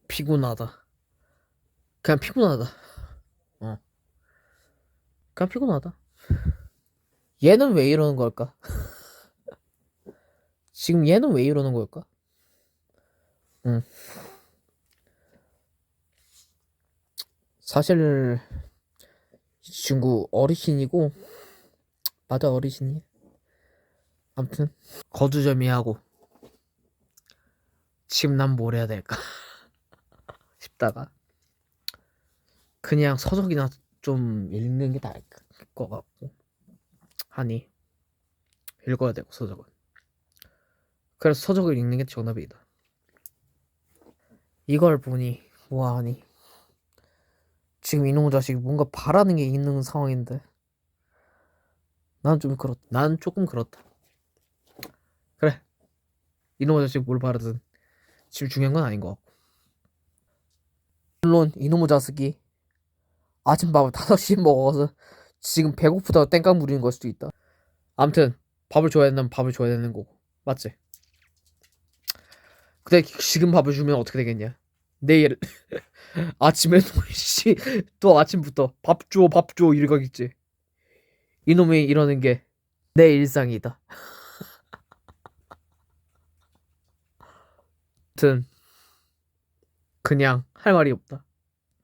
피곤하다. 그냥 피곤하다. 어, 그냥 피곤하다. 얘는 왜 이러는 걸까? 지금 얘는 왜 이러는 걸까? 응. 사실 이 친구 어르신이고, 맞아, 어르신이. 아무튼 거두절미하고 지금 난 뭘 해야 될까 싶다가 그냥 서적이나 좀 읽는 게 나을 것 같고 하니 읽어야 되고 서적은. 그래서 서적을 읽는 게 정답이다. 이걸 보니 뭐하니 지금 이놈의 자식이 뭔가 바라는 게 있는 상황인데 난 조금 그렇다. 그래, 이놈의 자식 뭘 바라든 지금 중요한 건 아닌 것 같고. 물론 이놈의 자식이 아침밥을 5시에 먹어서 지금 배고프다고 땡깡 부리는 걸 수도 있다. 암튼 밥을 줘야 된다면 밥을 줘야 되는 거고, 맞지? 근데 지금 밥을 주면 어떻게 되겠냐? 내일 아침에 또 아침부터 밥 줘 이러겠지. 이놈이 이러는 게 내 일상이다. 아무튼 그냥 할 말이 없다.